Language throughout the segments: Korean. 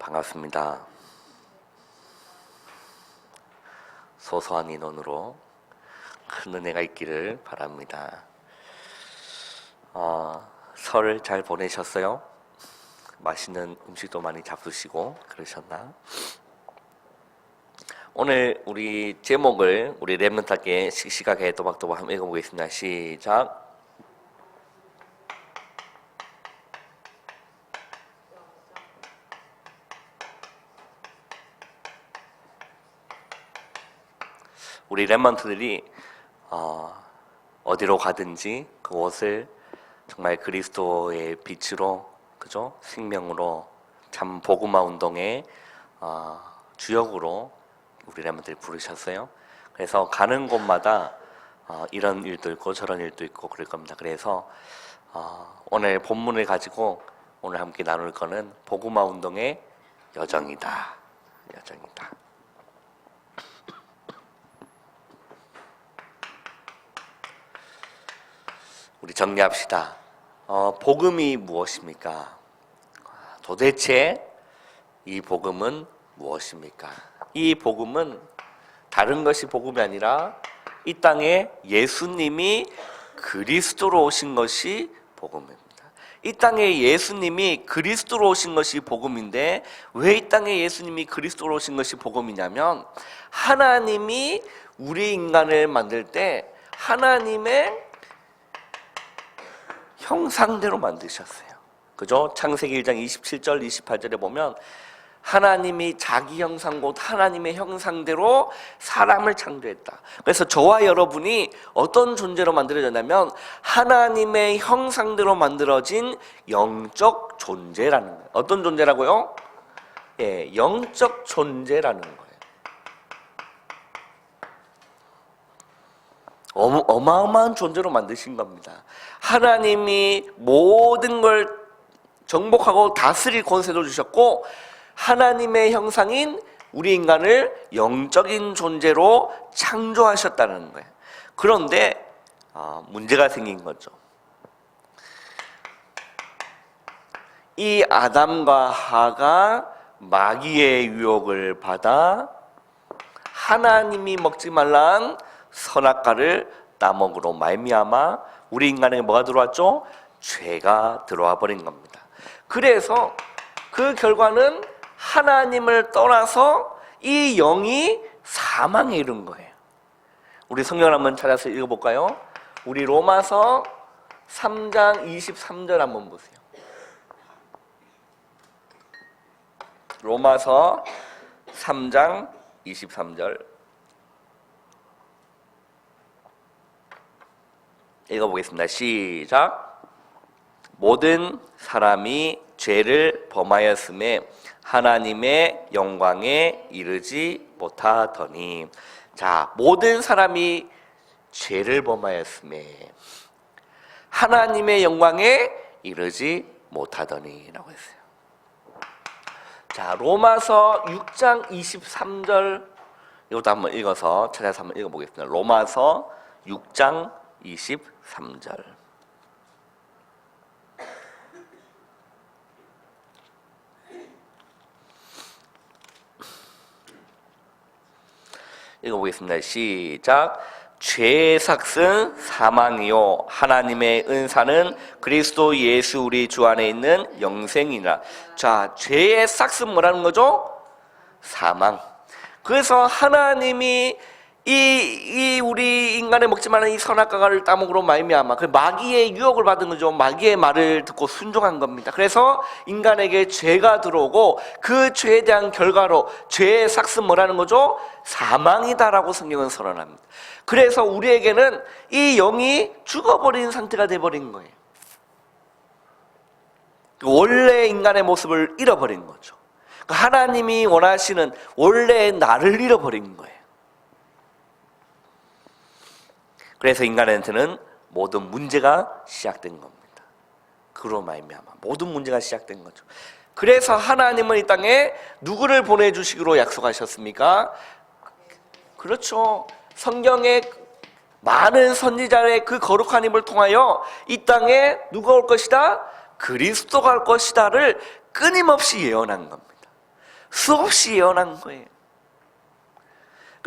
반갑습니다. 소소한 인원으로 큰 은혜가 있기를 바랍니다. 설 잘 보내셨어요? 맛있는 음식도 많이 잡수시고 그러셨나? 오늘 우리 제목을 우리 랩런트께 씩씩하게 또박또박 한번 읽어보겠습니다. 시작. 우리 랩런트들이 어디로 가든지 그곳을 정말 그리스도의 빛으로, 그죠? 생명으로, 참 복음화 운동의 주역으로 우리 랩런트들이 부르셨어요. 그래서 가는 곳마다 이런 일도 있고 저런 일도 있고 그럴 겁니다. 그래서 오늘 본문을 가지고 오늘 함께 나눌 거는 복음화 운동의 여정이다. 여정이다. 우리 정리합시다. 복음이 무엇입니까? 도대체 이 복음은 무엇입니까? 이 복음은 다른 것이 복음이 아니라 이 땅에 예수님이 그리스도로 오신 것이 복음입니다. 이 땅에 예수님이 그리스도로 오신 것이 복음인데, 왜 이 땅에 예수님이 그리스도로 오신 것이 복음이냐면, 하나님이 우리 인간을 만들 때 하나님의 형상대로 만드셨어요. 그죠? 창세기 1장 27절 28절에 보면 하나님이 자기 형상 곧 하나님의 형상대로 사람을 창조했다. 그래서 저와 여러분이 어떤 존재로 만들어졌냐면 하나님의 형상대로 만들어진 영적 존재라는 거예요. 어떤 존재라고요? 예, 영적 존재라는 거예요. 어마어마한 존재로 만드신 겁니다. 하나님이 모든 걸 정복하고 다스릴 권세도 주셨고, 하나님의 형상인 우리 인간을 영적인 존재로 창조하셨다는 거예요. 그런데 문제가 생긴 거죠. 이 아담과 하가 마귀의 유혹을 받아 하나님이 먹지 말란 선악과를 따먹으로 말미암아 우리 인간에게 뭐가 들어왔죠? 죄가 들어와 버린 겁니다. 그래서 그 결과는 하나님을 떠나서 이 영이 사망에 이른 거예요. 우리 성경을 한번 찾아서 읽어볼까요? 우리 로마서 3장 23절 한번 보세요. 로마서 3장 23절 읽어보겠습니다. 시작. 모든 사람이 죄를 범하였음에 하나님의 영광에 이르지 못하더니. 자, 모든 사람이 죄를 범하였음에 하나님의 영광에 이르지 못하더니 라고 했어요. 자, 로마서 6장 23절 이것도 한번 읽어서 찾아서 한번 읽어보겠습니다. 로마서 6장 23절 읽어보겠습니다. 시작. 죄의 삭은 사망이요 하나님의 은사는 그리스도 예수 우리 주 안에 있는 영생이라. 자, 죄의 삭은 뭐라는 거죠? 사망. 그래서 하나님이 이 우리 인간의 먹지 말라는 이 선악과를 따먹으로 말미암아 그 마귀의 유혹을 받은 거죠. 마귀의 말을 듣고 순종한 겁니다. 그래서 인간에게 죄가 들어오고 그 죄에 대한 결과로 죄의 삭은 뭐라는 거죠? 사망이다라고 성경은 선언합니다. 그래서 우리에게는 이 영이 죽어버린 상태가 돼버린 거예요. 원래 인간의 모습을 잃어버린 거죠. 하나님이 원하시는 원래의 나를 잃어버린 거예요. 그래서 인간한테는 모든 문제가 시작된 겁니다. 그로 말미암아 모든 문제가 시작된 거죠. 그래서 하나님은 이 땅에 누구를 보내주시기로 약속하셨습니까? 그렇죠. 성경에 많은 선지자의 그 거룩한 힘을 통하여 이 땅에 누가 올 것이다? 그리스도가 올 것이다를 끊임없이 예언한 겁니다. 수없이 예언한 거예요.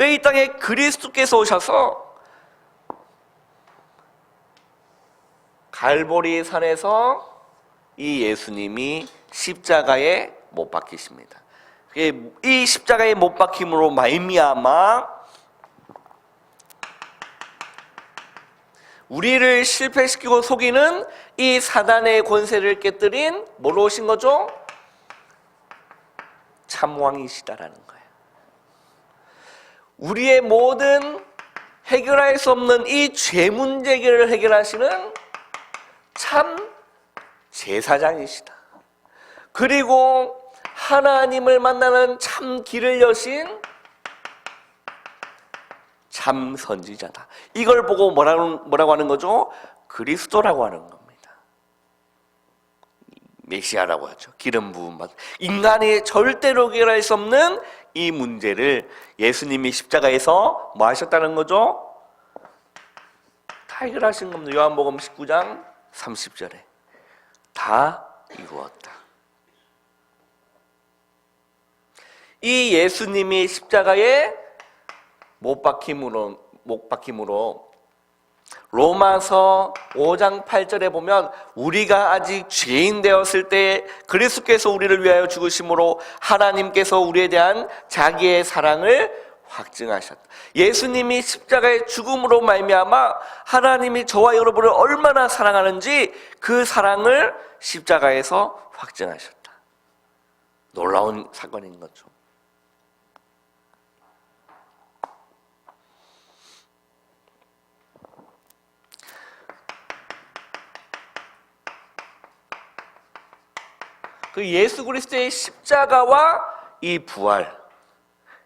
이 땅에 그리스도께서 오셔서 갈보리 산에서 이 예수님이 십자가에 못 박히십니다. 이 십자가에 못 박힘으로 말미암아 우리를 실패시키고 속이는 이 사단의 권세를 깨뜨린 뭐로 오신 거죠? 참왕이시다라는 거예요. 우리의 모든 해결할 수 없는 이 죄 문제를 해결하시는 참 제사장이시다. 그리고 하나님을 만나는 참 길을 여신 참 선지자다. 이걸 보고 뭐라고 하는 거죠? 그리스도라고 하는 겁니다. 메시아라고 하죠. 기름 부음 받은. 인간이 절대로 해결할 수 없는 이 문제를 예수님이 십자가에서 뭐 하셨다는 거죠? 다 해결하신 겁니다. 요한복음 19장 30절에 다 이루었다. 이 예수님이 십자가에 못 박힘으로 로마서 5장 8절에 보면 우리가 아직 죄인 되었을 때 그리스도께서 우리를 위하여 죽으심으로 하나님께서 우리에 대한 자기의 사랑을 확증하셨다. 예수님이 십자가의 죽음으로 말미암아 하나님이 저와 여러분을 얼마나 사랑하는지 그 사랑을 십자가에서 확증하셨다. 놀라운 사건인 거죠. 그 예수 그리스도의 십자가와 이 부활,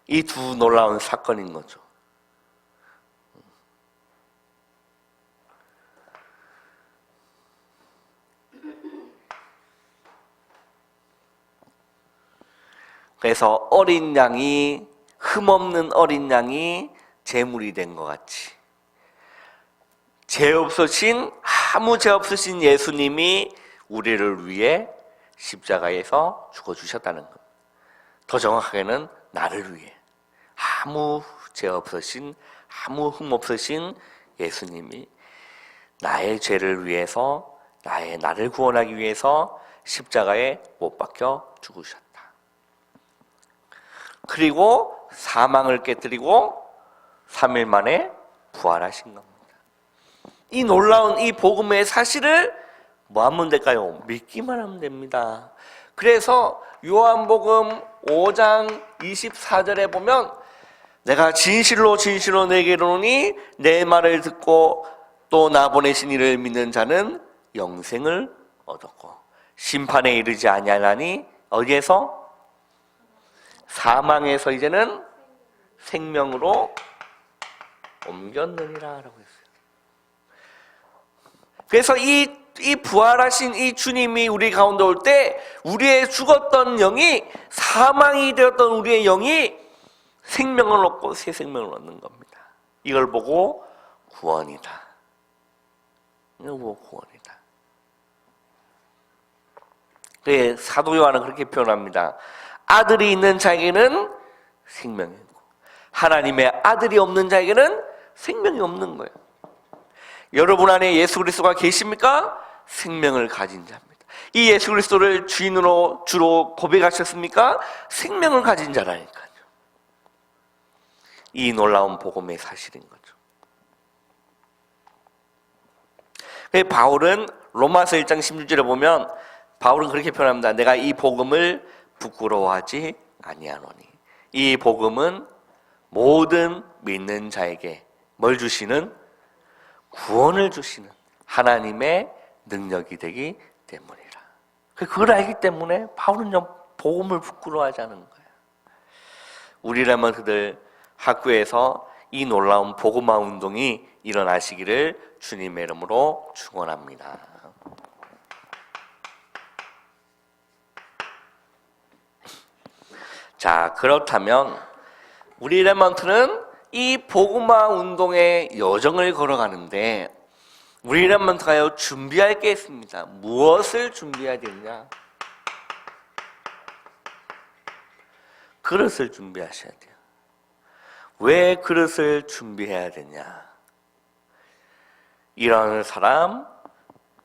이 두 놀라운 사건인 거죠. 그래서 어린 양이, 흠없는 어린 양이 제물이 된 것 같이 아무 죄 없으신 예수님이 우리를 위해 십자가에서 죽어주셨다는 것. 더 정확하게는 나를 위해 아무 죄 없으신, 아무 흠 없으신 예수님이 나의 죄를 위해서, 나를 구원하기 위해서 십자가에 못 박혀 죽으셨다. 그리고 사망을 깨뜨리고 3일 만에 부활하신 겁니다. 이 놀라운 이 복음의 사실을 뭐 하면 될까요? 믿기만 하면 됩니다. 그래서 요한복음 5장 24절에 보면 내가 진실로 내게 이르노니 내 말을 듣고 또 나 보내신 이를 믿는 자는 영생을 얻었고 심판에 이르지 아니하나니 어디에서? 사망에서 이제는 생명으로 옮겼느니라 라고 했어요. 그래서 이 부활하신 이 주님이 우리 가운데 올 때 우리의 죽었던 영이, 사망이 되었던 우리의 영이 생명을 얻고 새 생명을 얻는 겁니다. 이걸 보고 구원이다. 이걸 보고 구원이다. 그래, 사도 요한은 그렇게 표현합니다. 아들이 있는 자에게는 생명이 있고 하나님의 아들이 없는 자에게는 생명이 없는 거예요. 여러분 안에 예수 그리스도가 계십니까? 생명을 가진 자입니다. 이 예수 그리스도를 주인으로 주로 고백하셨습니까? 생명을 가진 자라니까요. 이 놀라운 복음의 사실인 거죠. 바울은 로마서 1장 16절에 보면 바울은 그렇게 표현합니다. 내가 이 복음을 부끄러워하지 아니하노니. 이 복음은 모든 믿는 자에게 뭘 주시는? 구원을 주시는 하나님의 능력이 되기 때문이라. 그걸 알기 때문에 바울은 복음을 부끄러워하지 않은 거예요. 우리라면 그들 학교에서 이 놀라운 복음화 운동이 일어나시기를 주님의 이름으로 축원합니다. 자, 그렇다면 우리 레먼트는 이 복음화 운동의 여정을 걸어가는데 우리 레먼트가요 준비할 게 있습니다. 무엇을 준비해야 되느냐? 그릇을 준비하셔야 돼요. 왜 그릇을 준비해야 되냐? 이러는 사람,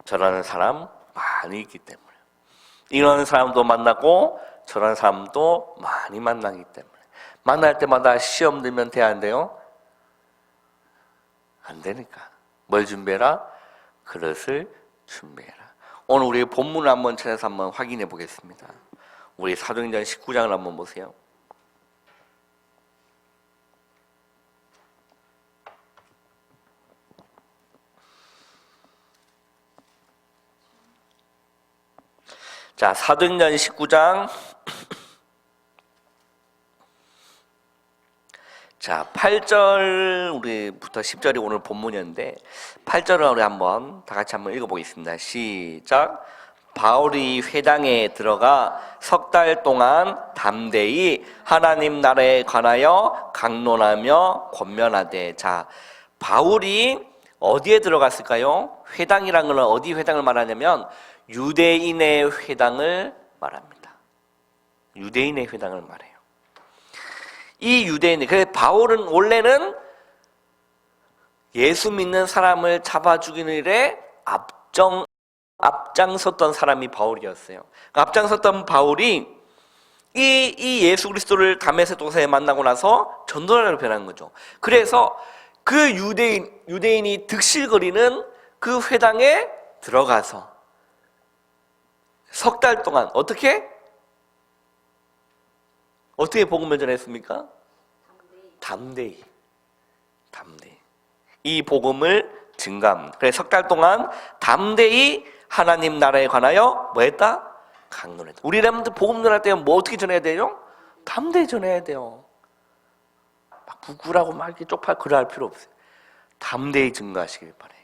저러는 사람 많이 있기 때문에. 이러는 사람도 만나고 저러는 사람도 많이 만나기 때문에. 만날 때마다 시험 들면 돼야 안 돼요? 안 되니까. 뭘 준비해라? 그릇을 준비해라. 오늘 우리 본문을 한번 찾아서 한번 확인해 보겠습니다. 우리 사도행전 19장을 한번 보세요. 자, 사도행전 19장 자, 8절 우리부터 10절이 오늘 본문이었는데 8절을 우리 한번 다 같이 한번 읽어보겠습니다. 시작. 바울이 회당에 들어가 석 달 동안 담대히 하나님 나라에 관하여 강론하며 권면하되. 자, 바울이 어디에 들어갔을까요? 회당이란 건 어디 회당을 말하냐면 유대인의 회당을 말합니다. 유대인의 회당을 말해요. 이 유대인, 그래서 바울은 원래는 예수 믿는 사람을 잡아 죽이는 일에 앞장섰던 사람이 바울이었어요. 앞장섰던 바울이 이 예수 그리스도를 다메섹 도상에 만나고 나서 전도자로 변한 거죠. 그래서 그 유대인이 득실거리는 그 회당에 들어가서 석 달 동안 어떻게 복음을 전했습니까? 담대히. 이 복음을 증가합니다. 그래서 석 달 동안 담대히 하나님 나라에 관하여 뭐 했다? 강론했다. 우리라면 복음 전할 때 뭐 어떻게 전해야 돼요? 담대히 전해야 돼요. 막 부끄러워 막 이렇게 쪽팔 그럴 필요 없어요. 담대히 증거하시길 바래요.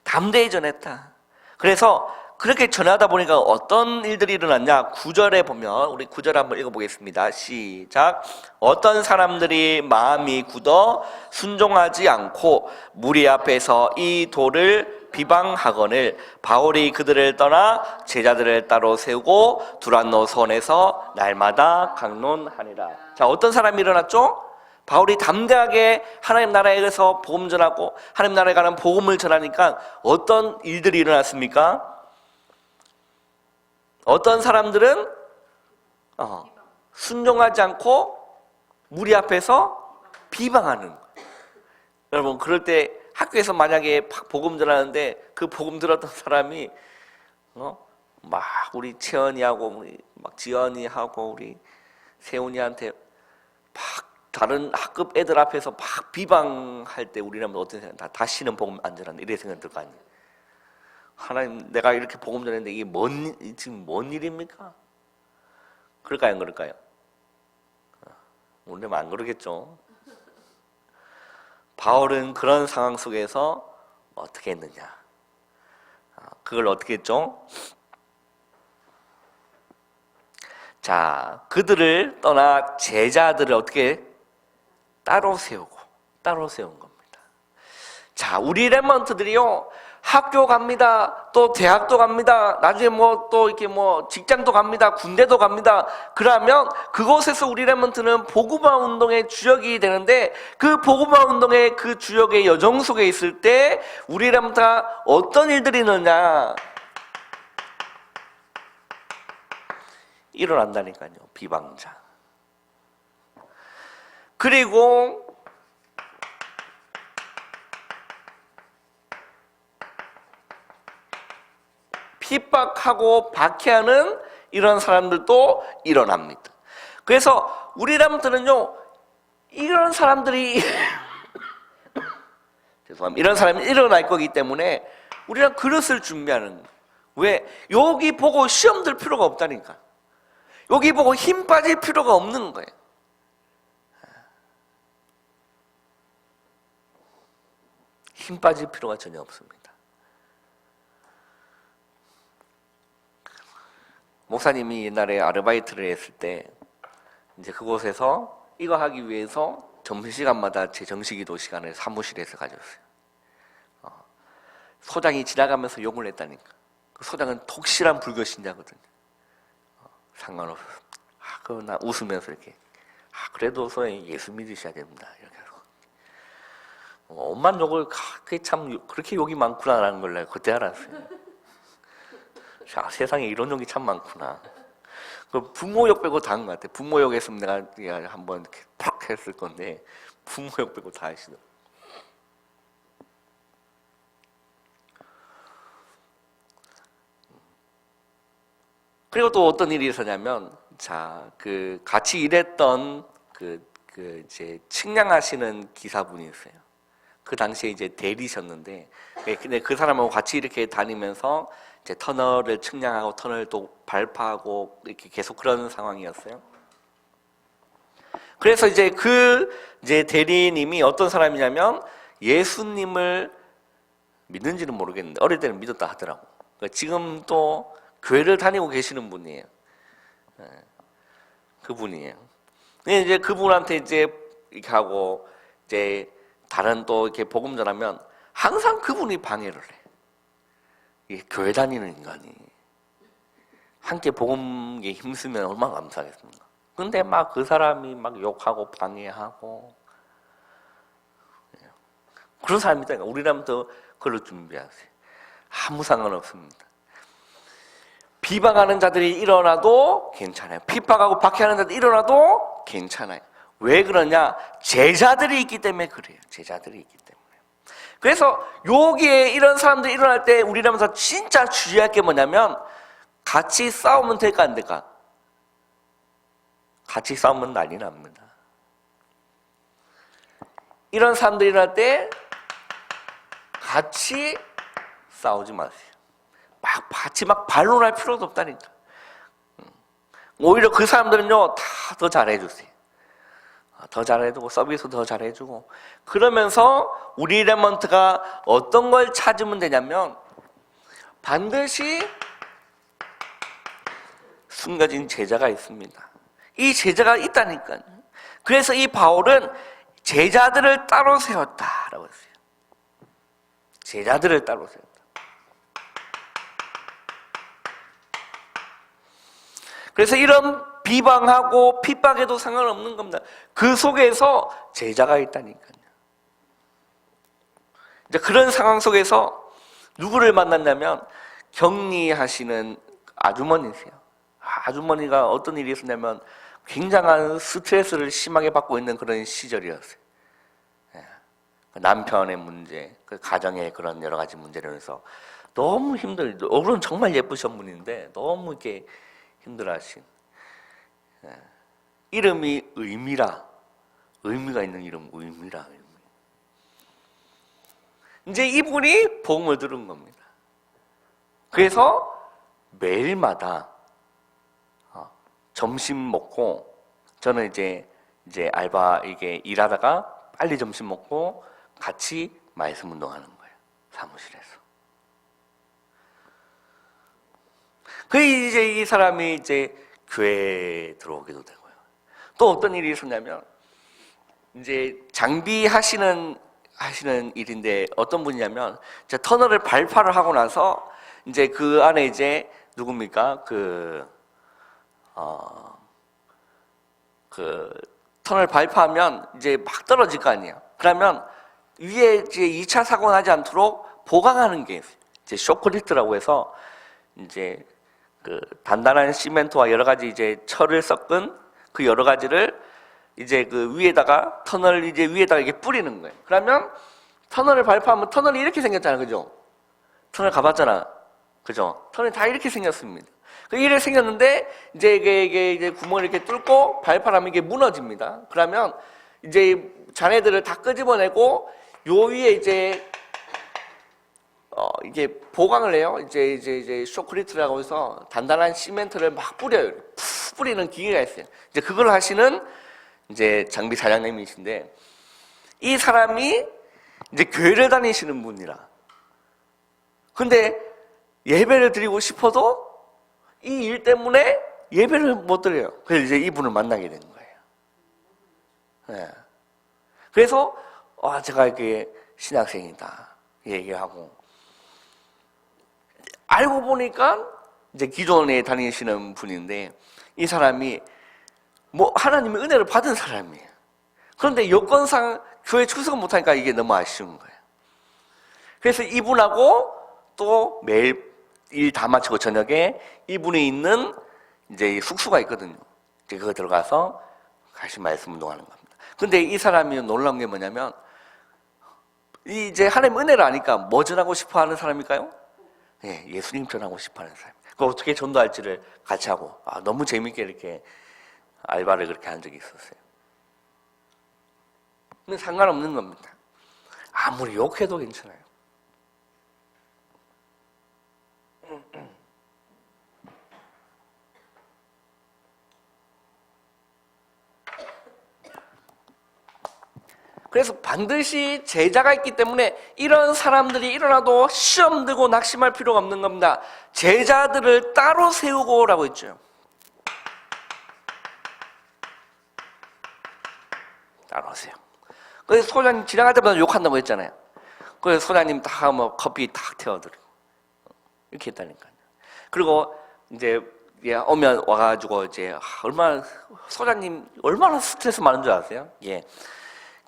담대히 전했다. 그래서 그렇게 전하다 보니까 어떤 일들이 일어났냐? 9절에 보면 우리 9절 한번 읽어보겠습니다. 시작. 어떤 사람들이 마음이 굳어 순종하지 않고 무리 앞에서 이 도를 비방하거늘 바울이 그들을 떠나 제자들을 따로 세우고 두란노 손에서 날마다 강론하니라. 자, 어떤 사람이 일어났죠? 바울이 담대하게 하나님 나라에 대해서 복음 전하고 하나님 나라에 관한 복음을 전하니까 어떤 일들이 일어났습니까? 어떤 사람들은 순종하지 않고 무리 앞에서 비방하는 거예요. 여러분, 그럴 때 학교에서 만약에 복음 전하는데 그 복음 들었던 사람이 막 우리 채연이하고 우리 막 지연이하고 우리 세훈이한테 막 다른 학급 애들 앞에서 막 비방할 때 우리라면 어떤 생각? 다시는 복음 안 전한다 이래 생각 들 거 아니에요. 하나님, 내가 이렇게 복음 전했는데 이게 지금 뭔 일입니까? 그럴까요, 안 그럴까요? 우리는 안 그러겠죠. 바울은 그런 상황 속에서 어떻게 했느냐? 그걸 어떻게 했죠? 자, 그들을 떠나 제자들을 어떻게 따로 세운 겁니다. 자, 우리 랩런트들이요, 학교 갑니다. 또 대학도 갑니다. 나중에 또 이렇게 직장도 갑니다. 군대도 갑니다. 그러면 그곳에서 우리 랩런트는 복음화 운동의 주역이 되는데 그 복음화 운동의 그 주역의 여정 속에 있을 때 우리 랩런트가 어떤 일들이 있느냐? 일어난다니까요. 비방자. 그리고 핍박하고 박해하는 이런 사람들도 일어납니다. 그래서 우리 랩런트는요, 이런 사람들이 죄송합니다. 이런 사람이 일어날 거기 때문에 우리는 그릇을 준비하는 거예요. 왜? 여기 보고 시험 들 필요가 없다니까. 여기 보고 힘 빠질 필요가 없는 거예요. 힘 빠질 필요가 전혀 없습니다. 목사님이 옛날에 아르바이트를 했을 때 이제 그곳에서 이거 하기 위해서 점심시간마다 제 정시기도 시간을 사무실에서 가졌어요. 소장이 지나가면서 욕을 했다니까. 그 소장은 독실한 불교 신자거든요. 상관없어. 그럼 나 웃으면서 이렇게 그래도 선생님 예수 믿으셔야 됩니다. 이렇게 하고. 엄마 욕을 그게 참 그렇게 욕이 많구나라는 걸 내가 그때 알았어요. 자, 세상에 이런 욕이 참 많구나. 그 부모 욕 빼고 다 한 것 같아. 부모 욕 했으면 내가 한번 이렇게 팍 했을 건데 부모 욕 빼고 다 하시더라고. 그리고 또 어떤 일이 있었냐면, 같이 일했던 이제 측량하시는 기사분이 있어요. 그 당시에 이제 대리셨는데, 근데 그 사람하고 같이 이렇게 다니면서 이제 터널을 측량하고 터널도 발파하고 이렇게 계속 그런 상황이었어요. 그래서 이제 대리님이 어떤 사람이냐면 예수님을 믿는지는 모르겠는데 어릴 때는 믿었다 하더라고. 그러니까 지금 또 교회를 다니고 계시는 분이에요. 그분이에요. 근데 이제 그분한테 이제 이렇게 하고 이제 다른 또 이렇게 복음 전하면 항상 그분이 방해를 해. 이게 교회 다니는 인간이 함께 복음에 힘쓰면 얼마나 감사하겠습니까? 근데 막 그 사람이 막 욕하고 방해하고 그런 사람이 있다니까. 우리라면 더 그걸 준비하세요. 아무 상관없습니다. 비방하는 자들이 일어나도 괜찮아요. 핍박하고 박해하는 자들이 일어나도 괜찮아요. 왜 그러냐? 제자들이 있기 때문에 그래요. 제자들이 있기 때문에. 그래서 여기에 이런 사람들이 일어날 때 우리라면서 진짜 주의할 게 뭐냐면 같이 싸우면 될까 안 될까? 같이 싸우면 난리 납니다. 이런 사람들이 일어날 때 같이 싸우지 마세요. 같이 반론할 필요도 없다니까. 오히려 그 사람들은요, 다 더 잘해주세요. 더 잘해주고, 서비스 더 잘해주고. 그러면서 우리 레먼트가 어떤 걸 찾으면 되냐면, 반드시 숨겨진 제자가 있습니다. 이 제자가 있다니까요. 그래서 이 바울은 제자들을 따로 세웠다라고 했어요. 제자들을 따로 세웠다. 그래서 이런 비방하고 핍박에도 상관없는 겁니다. 그 속에서 제자가 있다니까요. 이제 그런 상황 속에서 누구를 만났냐면 격리하시는 아주머니세요. 아주머니가 어떤 일이 있었냐면 굉장한 스트레스를 심하게 받고 있는 그런 시절이었어요. 남편의 문제, 가정의 그런 여러 가지 문제를 해서 너무 얼굴은 정말 예쁘신 분인데 너무 이렇게 힘들어하신. 이름이 의미라. 의미가 있는 이름, 의미라. 이제 이분이 복음을 들은 겁니다. 그래서 매일마다 점심 먹고 저는 이제 알바 이게 일하다가 빨리 점심 먹고 같이 말씀 운동하는 거예요. 사무실에서. 이제 이 사람이 이제 교회에 들어오기도 되고요. 또 어떤 일이 있었냐면 이제 장비 하시는 일인데 어떤 분이냐면 이제 터널을 발파를 하고 나서 이제 그 안에 이제 누굽니까? 터널 발파하면 이제 막 떨어질 거 아니에요. 그러면 위에 이제 2차 사고 나지 않도록 보강하는 게 있어요. 이제 쇼크리트라고 해서 이제 단단한 시멘트와 여러 가지 이제 철을 섞은 그 여러 가지를 이제 위에다가 터널 이제 위에다가 이게 뿌리는 거예요. 그러면 터널을 발파하면 터널이 이렇게 생겼잖아요. 그죠? 터널 가봤잖아. 그죠? 터널이 다 이렇게 생겼습니다. 이렇게 생겼는데 이제 이게 구멍을 이렇게 뚫고 발파하면 이게 무너집니다. 그러면 이제 잔해들을 다 끄집어내고 요 위에 이제 이게 보강을 해요. 이제 쇼크리트라고 해서 단단한 시멘트를 막 뿌려요. 푹 뿌리는 기계가 있어요. 이제 그걸 하시는 이제 장비 사장님이신데 이 사람이 이제 교회를 다니시는 분이라. 근데 예배를 드리고 싶어도 이 일 때문에 예배를 못 드려요. 그래서 이제 이분을 만나게 된 거예요. 네. 그래서 제가 이렇게 신학생이다 얘기하고 알고 보니까 이제 기존에 다니시는 분인데 이 사람이 뭐 하나님의 은혜를 받은 사람이에요. 그런데 여건상 교회 출석 못하니까 이게 너무 아쉬운 거예요. 그래서 이분하고 또 매일 일 다 마치고 저녁에 이분이 있는 이제 숙소가 있거든요. 이제 그거 들어가서 같이 말씀 운동하는 겁니다. 근데 이 사람이 놀라운 게 뭐냐면 이제 하나님 은혜를 아니까 뭐 전하고 싶어 하는 사람일까요? 예, 예수님 전하고 싶어 하는 사람. 그 어떻게 전도할지를 같이 하고 너무 재밌게 이렇게 알바를 그렇게 한 적이 있었어요. 근데 상관없는 겁니다. 아무리 욕해도 괜찮아요. 그래서 반드시 제자가 있기 때문에 이런 사람들이 일어나도 시험 들고 낙심할 필요가 없는 겁니다. 제자들을 따로 세우고라고 했죠. 따로 세요. 그래서 소장님 지나갈 때마다 욕한다고 했잖아요. 그래서 소장님 다 뭐 커피 탁 태워드리고 이렇게 했다니까요. 그리고 이제 오면 와가지고 이제 얼마나 소장님 얼마나 스트레스 많은 줄 아세요? 예.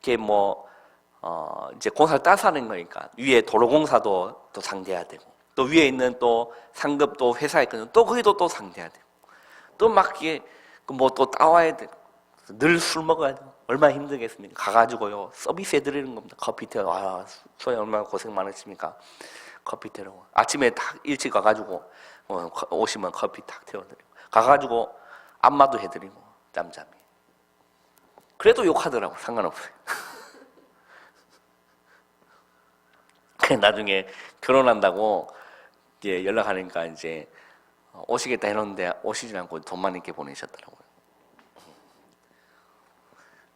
이게 뭐 이제 공사를 따서 하는 거니까 위에 도로공사도 또 상대해야 되고 또 위에 있는 또 상급도 회사에 있거든요. 또 거기도 또 상대해야 되고 또 막 이게 뭐 또 따와야 되고 늘 술 먹어야 되고 얼마나 힘들겠습니까? 가가지고요 서비스 해드리는 겁니다. 커피 태워 소장님 얼마나 고생 많으십니까? 커피 태우고 아침에 딱 일찍 가가지고 오시면 커피 탁 태워드리고 가가지고 안마도 해드리고 짬짬이. 그래도 욕하더라고. 상관없어요. 나중에 결혼한다고 이제 연락하니까 이제 오시겠다 해놓는데 오시지 않고 돈만 있게 보내셨더라고요.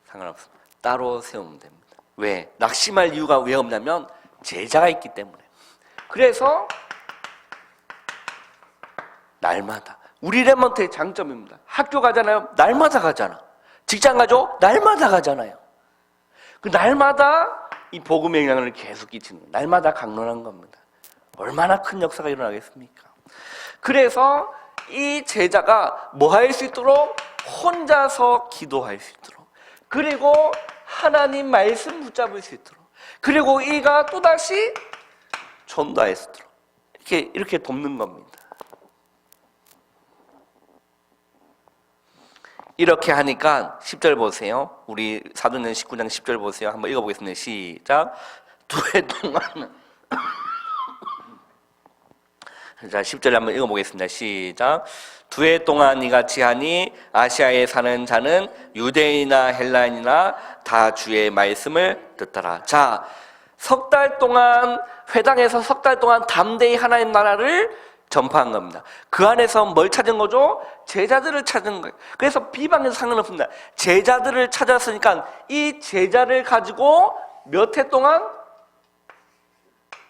상관없습니다. 따로 세우면 됩니다. 왜? 낙심할 이유가 왜 없냐면 제자가 있기 때문에. 그래서 날마다 우리 랩먼트의 장점입니다. 학교 가잖아요. 날마다 가잖아. 직장 가죠? 날마다 가잖아요. 그 날마다 이 복음의 영향을 계속 끼치는 거예요. 날마다 강론한 겁니다. 얼마나 큰 역사가 일어나겠습니까? 그래서 이 제자가 뭐 할 수 있도록 혼자서 기도할 수 있도록 그리고 하나님 말씀 붙잡을 수 있도록 그리고 이가 또다시 전도할 수 있도록 이렇게 돕는 겁니다. 이렇게 하니까 10절 보세요. 우리 사도행전 19장 10절 보세요. 한번 읽어보겠습니다. 시작. 2해 동안 자 10절 한번 읽어보겠습니다. 시작. 2해 동안 이같이 하니 아시아에 사는 자는 유대인이나 헬라인이나 다 주의 말씀을 듣더라. 자, 석 달 동안 회당에서 석 달 동안 담대히 하나님 나라를 전파한 겁니다. 그 안에서 뭘 찾은 거죠? 제자들을 찾은 거예요. 그래서 비방에서 상관없습니다. 제자들을 찾았으니까 이 제자를 가지고 몇 해 동안?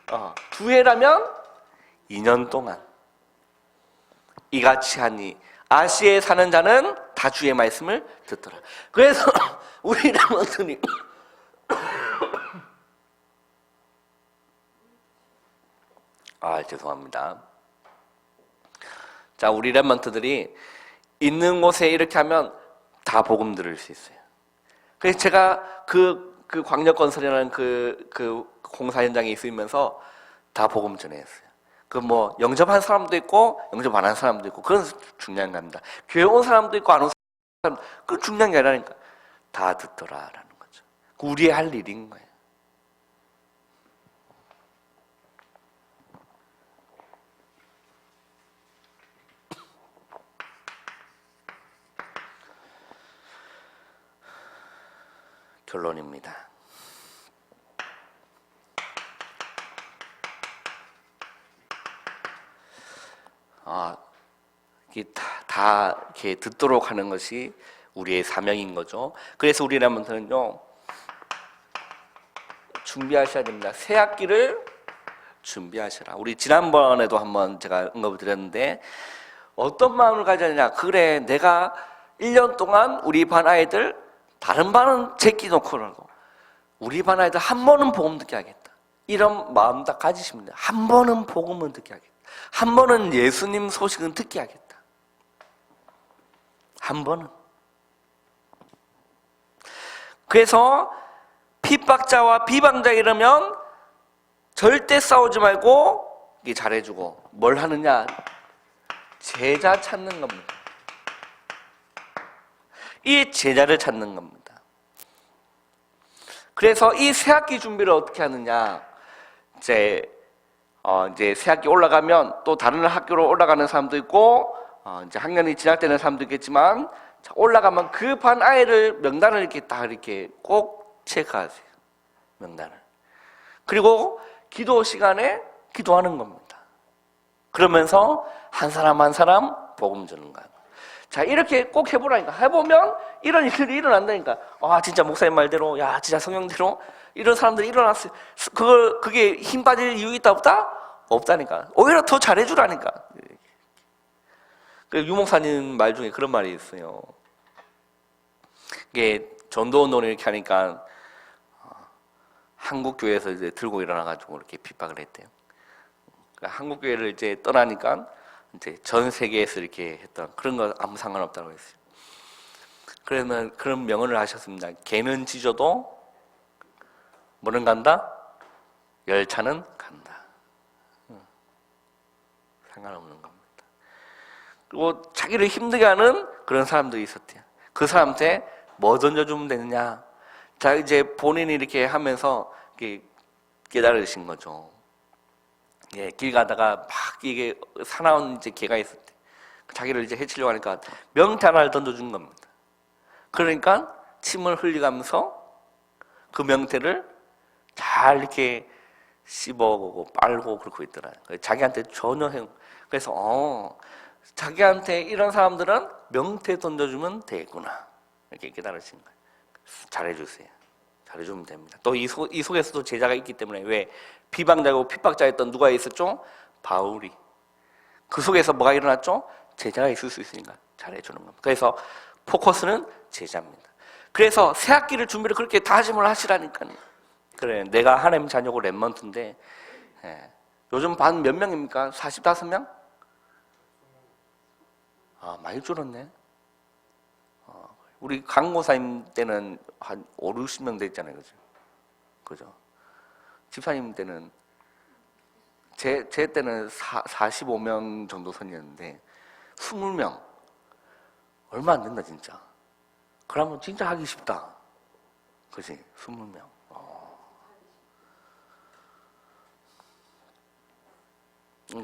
2해라면 2년 동안 이같이 하니 아시아에 사는 자는 다 주의 말씀을 듣더라. 그래서 우리 랩런트님 죄송합니다. 자, 우리 랩런트들이 있는 곳에 이렇게 하면 다 복음 들을 수 있어요. 그래서 제가 그 광역건설이라는 그 공사 현장에 있으면서 다 복음 전했어요. 뭐 영접한 사람도 있고 영접 안 한 사람도 있고 그건 중요한 겁니다. 교회 온 사람도 있고 안 온 사람도 그건 중요한 게 아니라니까 다 듣더라라는 거죠. 우리의 할 일인 거예요. 결론입니다. 다 이렇게 듣도록 하는 것이 우리의 사명인 거죠. 그래서 우리 랩런트는요 준비하셔야 됩니다. 새 학기를 준비하셔라. 우리 지난번에도 한번 제가 언급을 드렸는데 어떤 마음을 가져야 되냐. 그래 내가 1년 동안 우리 반 아이들 다른 반은 제끼놓고라도 우리 반 아이들 한 번은 복음 듣게 하겠다. 이런 마음 다 가지십니다. 한 번은 복음을 듣게 하겠다. 한 번은 예수님 소식은 듣게 하겠다. 한 번은. 그래서 핍박자와 비방자 이러면 절대 싸우지 말고 잘해주고, 뭘 하느냐? 제자 찾는 겁니다. 이 제자를 찾는 겁니다. 그래서 이 새학기 준비를 어떻게 하느냐? 이제 새학기 올라가면 또 다른 학교로 올라가는 사람도 있고, 이제 학년이 진학되는 사람도 있겠지만, 올라가면 그 반 아이를 명단을 이렇게 다 이렇게 꼭 체크하세요. 명단을. 그리고 기도 시간에 기도하는 겁니다. 그러면서 한 사람 한 사람 복음 주는 거예요. 자, 이렇게 꼭 해보라니까. 해보면 이런 일들이 일어난다니까. 아, 진짜 목사님 말대로, 야, 진짜 성령대로 이런 사람들이 일어났어요. 그게 힘 빠질 이유 있다 없다? 없다니까. 오히려 더 잘해주라니까. 유 목사님 말 중에 그런 말이 있어요. 이게 전도운동을 이렇게 하니까 한국 교회에서 이제 들고 일어나가지고 이렇게 핍박을 했대요. 그러니까 한국 교회를 이제 떠나니까 이제 전 세계에서 이렇게 했던 그런 거 아무 상관없다고 했어요. 그러면 그런 명언을 하셨습니다. 개는 짖어도 뭐는 간다? 열차는 간다. 상관없는 겁니다. 그리고 자기를 힘들게 하는 그런 사람들이 있었대요. 그 사람한테 뭐 던져주면 되느냐? 자, 이제 본인이 이렇게 하면서 이렇게 깨달으신 거죠. 예, 길 가다가 막 이게 사나운 이제 개가 있었대. 자기를 이제 해치려고 하니까 명태 하나를 던져준 겁니다. 그러니까 침을 흘리면서 그 명태를 잘 이렇게 씹어보고 빨고 그러고 있더라고요. 자기한테 전혀 그래서 자기한테 이런 사람들은 명태 던져주면 되겠구나. 이렇게 깨달으신 거예요. 잘해주세요. 잘해주면 됩니다. 또 이 속에서도 제자가 있기 때문에, 왜 비방자고 핍박자였던 누가 있었죠? 바울이. 그 속에서 뭐가 일어났죠? 제자가 있을 수 있으니까 잘해주는 겁니다. 그래서 포커스는 제자입니다. 그래서 새학기를 준비를 그렇게 다짐을 하시라니까요. 그래, 내가 하나님 자녀고 랩먼트인데, 예. 요즘 반 몇 명입니까? 45명? 많이 줄었네. 우리 강고사님 때는 한 5, 60명 됐잖아요. 그죠? 집사님 때는, 제 때는 45명 정도 선이었는데, 20명. 얼마 안 된다, 진짜. 그러면 진짜 하기 쉽다. 그지? 20명.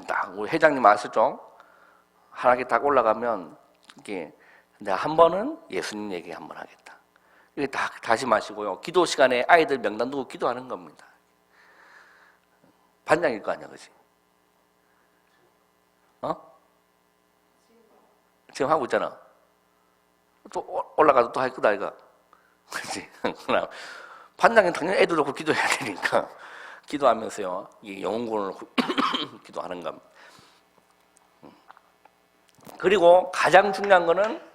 딱, 우리 회장님 아시죠? 하나씩 딱 올라가면, 이게, 내가 한 번은 예수님 얘기 한번 하겠다. 이게 딱 다시 마시고요. 기도 시간에 아이들 명단 두고 기도하는 겁니다. 반장일 거 아니야, 그지? 지금 하고 있잖아. 또 올라가서 또 할 거다, 이거. 그지? 반장은 당연히 애들 놓고 기도해야 되니까. 기도하면서요, 이 영혼군을 기도하는 겁니다. 그리고 가장 중요한 거는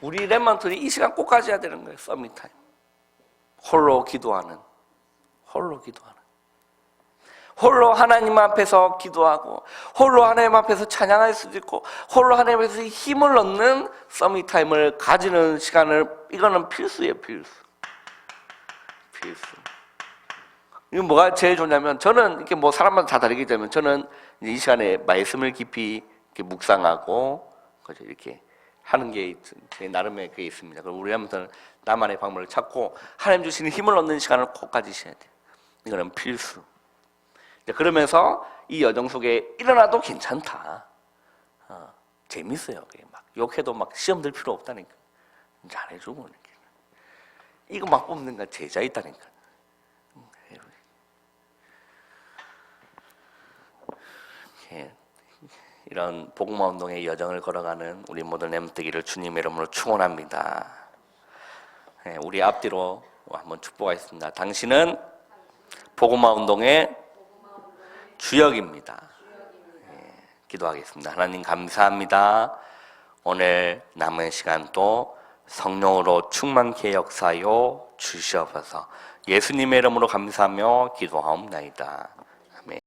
우리 랩먼트들이 이 시간 꼭 가져야 되는 거예요. 서밋 타임. 홀로 기도하는. 홀로 하나님 앞에서 기도하고, 홀로 하나님 앞에서 찬양할 수도 있고, 홀로 하나님 앞에서 힘을 얻는 서밋 타임을 가지는 시간을, 이거는 필수예요, 필수. 이거 뭐가 제일 좋냐면, 저는 이렇게 뭐 사람마다 다 다르기 때문에, 저는 이 시간에 말씀을 깊이 이렇게 묵상하고, 그죠, 이렇게 하는 게 제 나름의 그게 있습니다. 그럼 우리 한번 나만의 방법을 찾고 하나님 주시는 힘을 얻는 시간을 꼭 가지셔야 돼요. 이거는 필수. 그러면서 이 여정 속에 일어나도 괜찮다. 재밌어요. 막 욕해도 막 시험 들 필요 없다니까. 잘해주고 이렇게. 이거 막 뽑는 건 제자 있다니까. 이런 복음화 운동의 여정을 걸어가는 우리 모든 렘되기를 주님의 이름으로 축원합니다. 우리 앞뒤로 한번 축복하겠습니다. 당신은 복음화 운동의 주역입니다. 기도하겠습니다. 하나님 감사합니다. 오늘 남은 시간도 성령으로 충만케 역사하여 주시옵소서. 예수님의 이름으로 감사하며 기도하옵나이다.